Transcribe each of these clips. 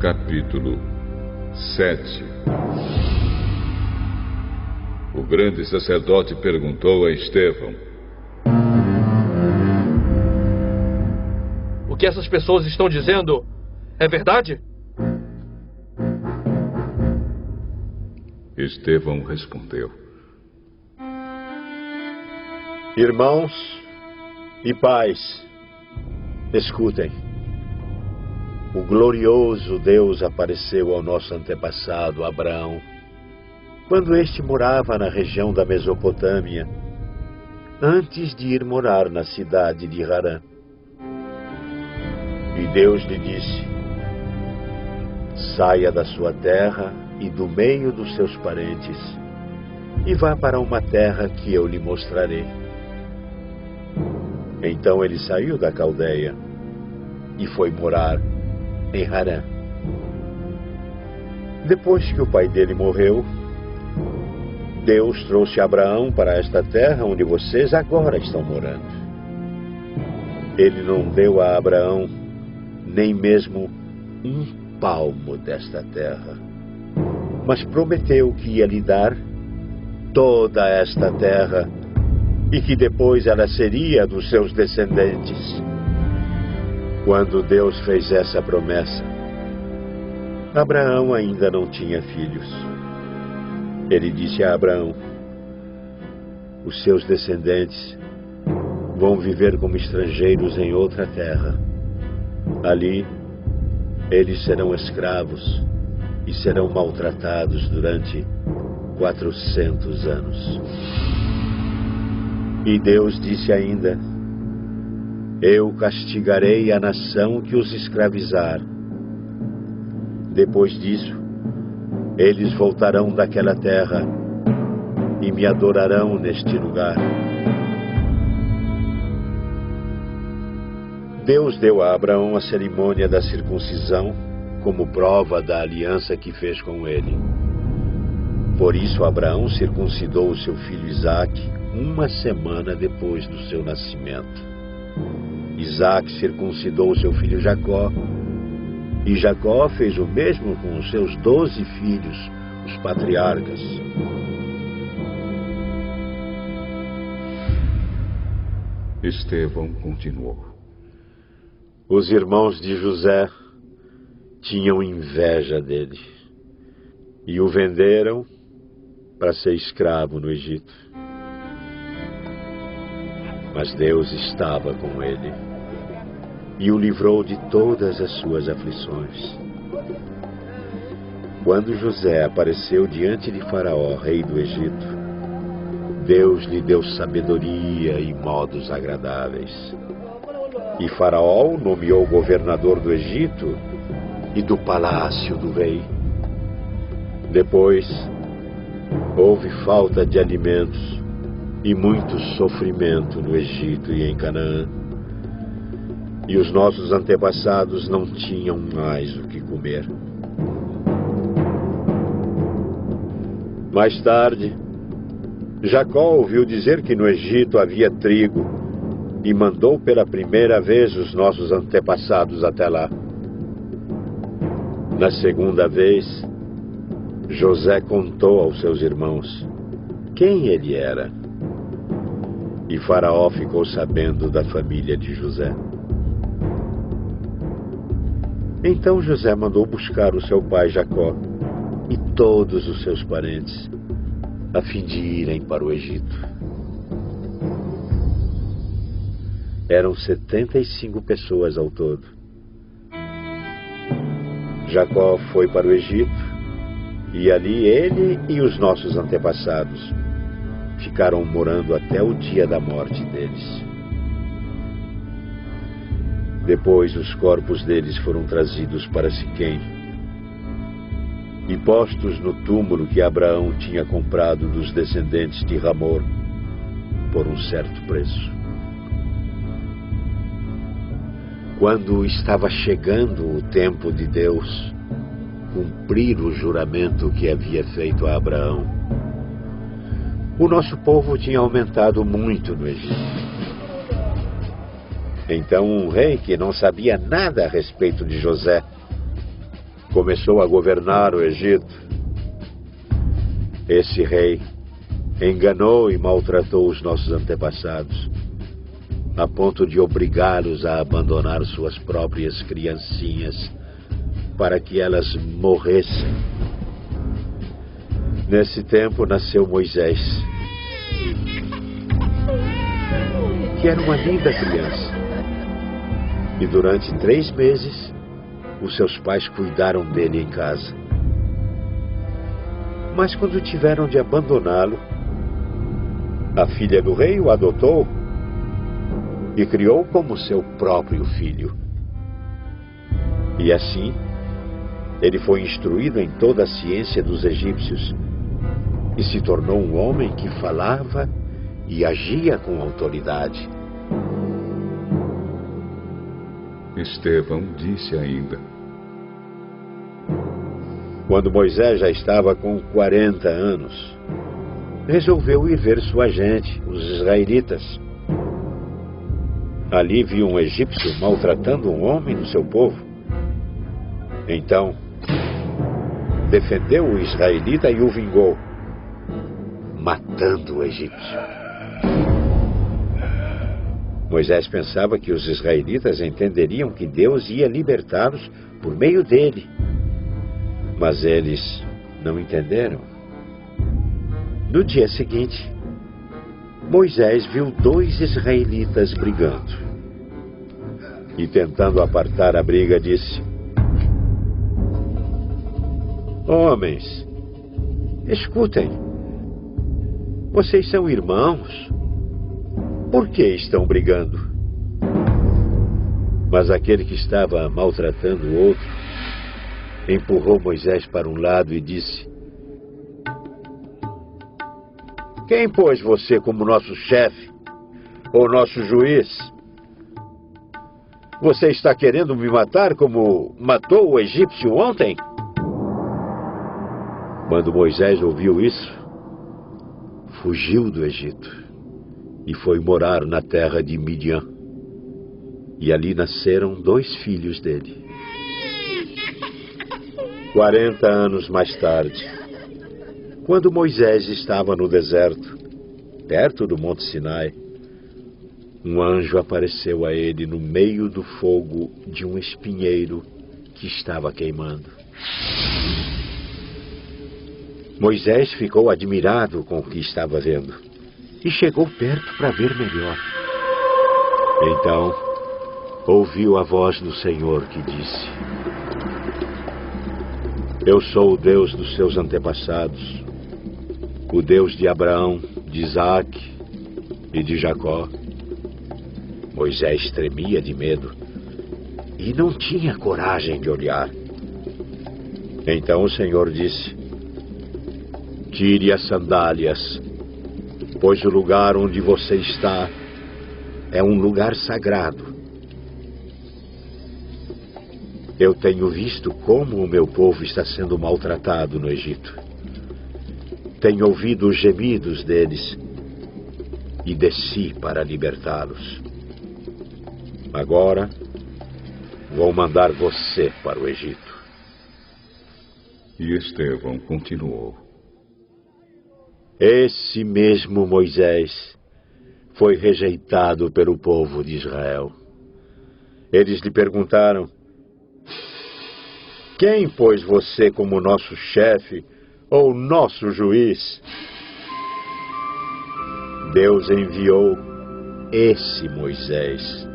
Capítulo 7. O grande sacerdote perguntou a Estevão: O que essas pessoas estão dizendo é verdade? Estevão respondeu: Irmãos e pais, escutem. O glorioso Deus apareceu ao nosso antepassado Abraão, quando este morava na região da Mesopotâmia, antes de ir morar na cidade de Harã. E Deus lhe disse: saia da sua terra e do meio dos seus parentes, e vá para uma terra que eu lhe mostrarei. Então ele saiu da Caldeia e foi morar em Harã. Depois que o pai dele morreu, Deus trouxe Abraão para esta terra onde vocês agora estão morando. Ele não deu a Abraão nem mesmo um palmo desta terra, mas prometeu que ia lhe dar toda esta terra e que depois ela seria dos seus descendentes. Quando Deus fez essa promessa, Abraão ainda não tinha filhos. Ele disse a Abraão: os seus descendentes vão viver como estrangeiros em outra terra. Ali, eles serão escravos e serão maltratados durante 400 anos. E Deus disse ainda: eu castigarei a nação que os escravizar. Depois disso, eles voltarão daquela terra e me adorarão neste lugar. Deus deu a Abraão a cerimônia da circuncisão como prova da aliança que fez com ele. Por isso, Abraão circuncidou o seu filho Isaque uma semana depois do seu nascimento. Isaque circuncidou o seu filho Jacó, e Jacó fez o mesmo com os seus 12 filhos, os patriarcas. Estevão continuou: os irmãos de José tinham inveja dele e o venderam para ser escravo no Egito. Mas Deus estava com ele e o livrou de todas as suas aflições. Quando José apareceu diante de Faraó, rei do Egito, Deus lhe deu sabedoria e modos agradáveis. E Faraó o nomeou governador do Egito e do palácio do rei. Depois, houve falta de alimentos e muito sofrimento no Egito e em Canaã. E os nossos antepassados não tinham mais o que comer. Mais tarde, Jacó ouviu dizer que no Egito havia trigo e mandou pela primeira vez os nossos antepassados até lá. Na segunda vez, José contou aos seus irmãos quem ele era. E Faraó ficou sabendo da família de José. Então José mandou buscar o seu pai Jacó e todos os seus parentes, a fim de irem para o Egito. Eram 75 pessoas ao todo. Jacó foi para o Egito, e ali ele e os nossos antepassados ficaram morando até o dia da morte deles. Depois os corpos deles foram trazidos para Siquém e postos no túmulo que Abraão tinha comprado dos descendentes de Ramor por um certo preço. Quando estava chegando o tempo de Deus cumprir o juramento que havia feito a Abraão, o nosso povo tinha aumentado muito no Egito. Então um rei que não sabia nada a respeito de José começou a governar o Egito. Esse rei enganou e maltratou os nossos antepassados, a ponto de obrigá-los a abandonar suas próprias criancinhas para que elas morressem. Nesse tempo nasceu Moisés, que era uma linda criança. E durante 3 meses, os seus pais cuidaram dele em casa. Mas quando tiveram de abandoná-lo, a filha do rei o adotou e criou como seu próprio filho. E assim, ele foi instruído em toda a ciência dos egípcios e se tornou um homem que falava e agia com autoridade. Estevão disse ainda: Quando Moisés já estava com 40 anos, resolveu ir ver sua gente, os israelitas. Ali viu um egípcio maltratando um homem do seu povo. Então, defendeu o israelita e o vingou, matando o egípcio. Moisés pensava que os israelitas entenderiam que Deus ia libertá-los por meio dele. Mas eles não entenderam. No dia seguinte, Moisés viu 2 israelitas brigando. E tentando apartar a briga, disse: Homens, escutem. Vocês são irmãos. Por que estão brigando? Mas aquele que estava maltratando o outro empurrou Moisés para um lado e disse: Quem pôs você como nosso chefe ou nosso juiz? Você está querendo me matar como matou o egípcio ontem? Quando Moisés ouviu isso, fugiu do Egito e foi morar na terra de Midian. E ali nasceram 2 filhos dele. 40 anos mais tarde, quando Moisés estava no deserto, perto do Monte Sinai, um anjo apareceu a ele no meio do fogo de um espinheiro que estava queimando. Moisés ficou admirado com o que estava vendo e chegou perto para ver melhor. Então, ouviu a voz do Senhor que disse: Eu sou o Deus dos seus antepassados, o Deus de Abraão, de Isaque e de Jacó. Moisés tremia de medo e não tinha coragem de olhar. Então o Senhor disse: Tire as sandálias, pois o lugar onde você está é um lugar sagrado. Eu tenho visto como o meu povo está sendo maltratado no Egito. Tenho ouvido os gemidos deles e desci para libertá-los. Agora, vou mandar você para o Egito. E Estevão continuou: Esse mesmo Moisés foi rejeitado pelo povo de Israel. Eles lhe perguntaram: Quem pôs você como nosso chefe ou nosso juiz? Deus enviou esse Moisés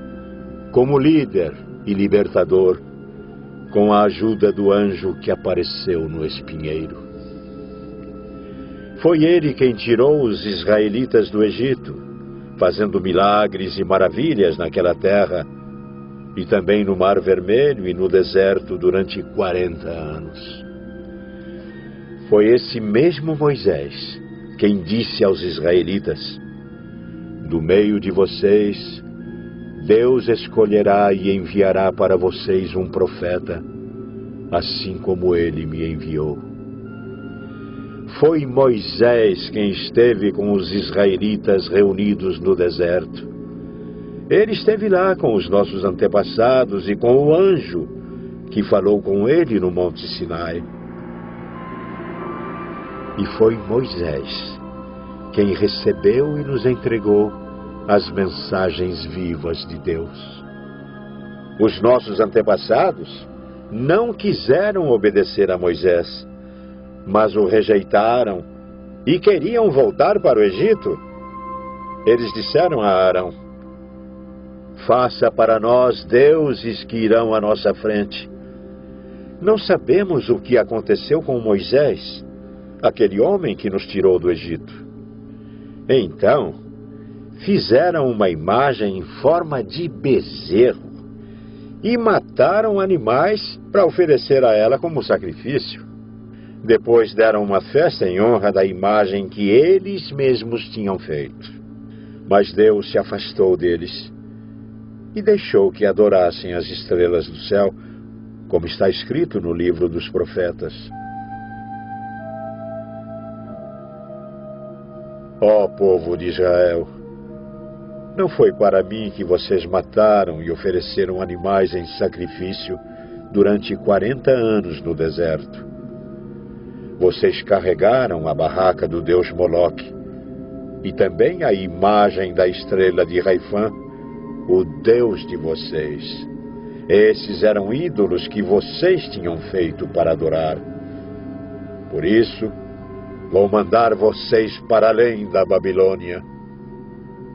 como líder e libertador, com a ajuda do anjo que apareceu no espinheiro. Foi ele quem tirou os israelitas do Egito, fazendo milagres e maravilhas naquela terra, e também no Mar Vermelho e no deserto durante 40 anos. Foi esse mesmo Moisés quem disse aos israelitas: Do meio de vocês, Deus escolherá e enviará para vocês um profeta, assim como ele me enviou. Foi Moisés quem esteve com os israelitas reunidos no deserto. Ele esteve lá com os nossos antepassados e com o anjo que falou com ele no Monte Sinai. E foi Moisés quem recebeu e nos entregou as mensagens vivas de Deus. Os nossos antepassados não quiseram obedecer a Moisés, mas o rejeitaram e queriam voltar para o Egito. Eles disseram a Arão: faça para nós deuses que irão à nossa frente. Não sabemos o que aconteceu com Moisés, aquele homem que nos tirou do Egito. Então, fizeram uma imagem em forma de bezerro e mataram animais para oferecer a ela como sacrifício. Depois deram uma festa em honra da imagem que eles mesmos tinham feito. Mas Deus se afastou deles e deixou que adorassem as estrelas do céu, como está escrito no livro dos profetas. Ó povo de Israel, não foi para mim que vocês mataram e ofereceram animais em sacrifício durante 40 anos no deserto. Vocês carregaram a barraca do deus Moloque e também a imagem da estrela de Raifã, o deus de vocês. Esses eram ídolos que vocês tinham feito para adorar. Por isso, vou mandar vocês para além da Babilônia.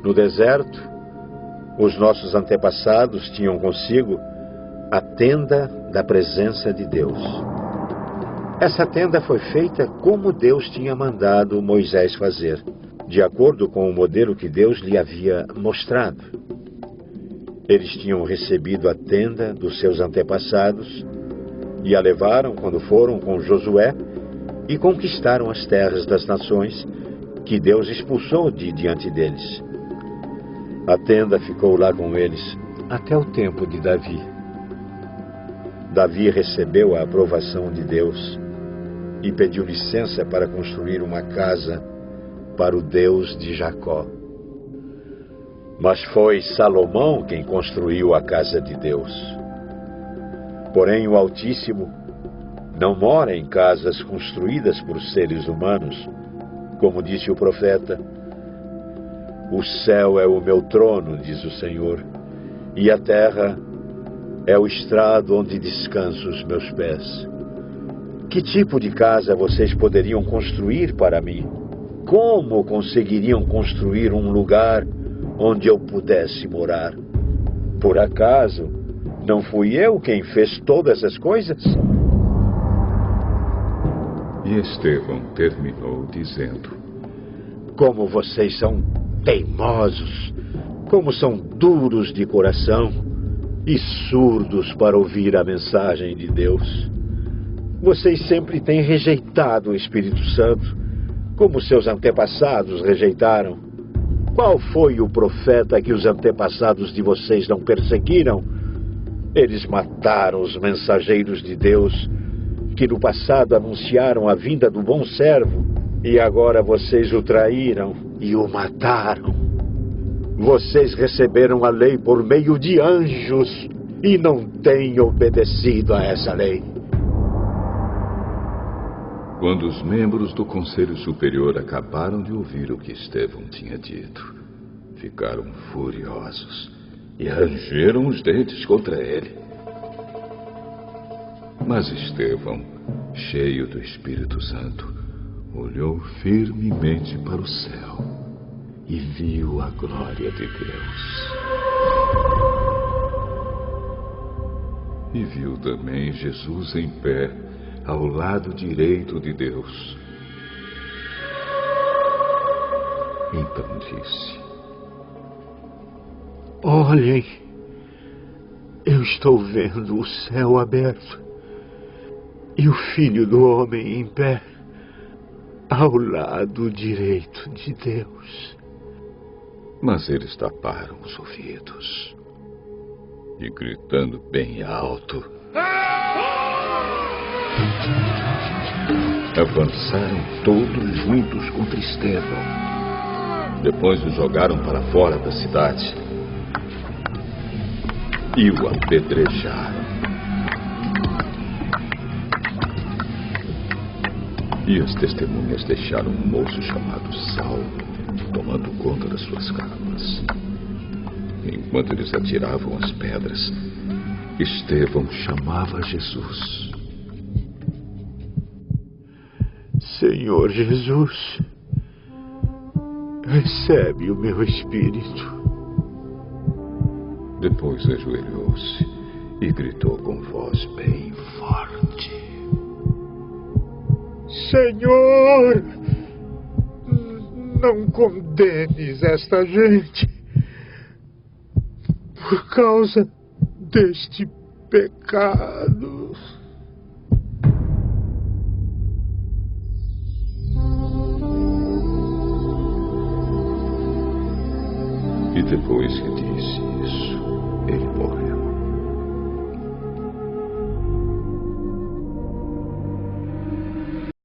No deserto, os nossos antepassados tinham consigo a tenda da presença de Deus. Essa tenda foi feita como Deus tinha mandado Moisés fazer, de acordo com o modelo que Deus lhe havia mostrado. Eles tinham recebido a tenda dos seus antepassados e a levaram quando foram com Josué e conquistaram as terras das nações que Deus expulsou de diante deles. A tenda ficou lá com eles até o tempo de Davi. Davi recebeu a aprovação de Deus e pediu licença para construir uma casa para o Deus de Jacó. Mas foi Salomão quem construiu a casa de Deus. Porém, o Altíssimo não mora em casas construídas por seres humanos, como disse o profeta: o céu é o meu trono, diz o Senhor, e a terra é o estrado onde descanso os meus pés. Que tipo de casa vocês poderiam construir para mim? Como conseguiriam construir um lugar onde eu pudesse morar? Por acaso, não fui eu quem fez todas as coisas? E Estevão terminou dizendo: como vocês são teimosos, como são duros de coração e surdos para ouvir a mensagem de Deus. Vocês sempre têm rejeitado o Espírito Santo, como seus antepassados rejeitaram. Qual foi o profeta que os antepassados de vocês não perseguiram? Eles mataram os mensageiros de Deus, que no passado anunciaram a vinda do bom servo, e agora vocês o traíram e o mataram. Vocês receberam a lei por meio de anjos e não têm obedecido a essa lei. Quando os membros do Conselho Superior acabaram de ouvir o que Estevão tinha dito, ficaram furiosos e rangeram os dentes contra ele. Mas Estevão, cheio do Espírito Santo, olhou firmemente para o céu e viu a glória de Deus. E viu também Jesus em pé, ao lado direito de Deus. Então disse: olhem, eu estou vendo o céu aberto e o Filho do Homem em pé, ao lado direito de Deus. Mas eles taparam os ouvidos e, gritando bem alto, avançaram todos juntos contra Estevão. Depois o jogaram para fora da cidade e o apedrejaram. E as testemunhas deixaram um moço chamado Saulo tomando conta das suas camas. Enquanto eles atiravam as pedras, Estevão chamava Jesus. Senhor Jesus, recebe o meu espírito. Depois ajoelhou-se e gritou com voz bem forte: Senhor, não condenes esta gente por causa deste pecado. E depois que disse isso, ele morreu.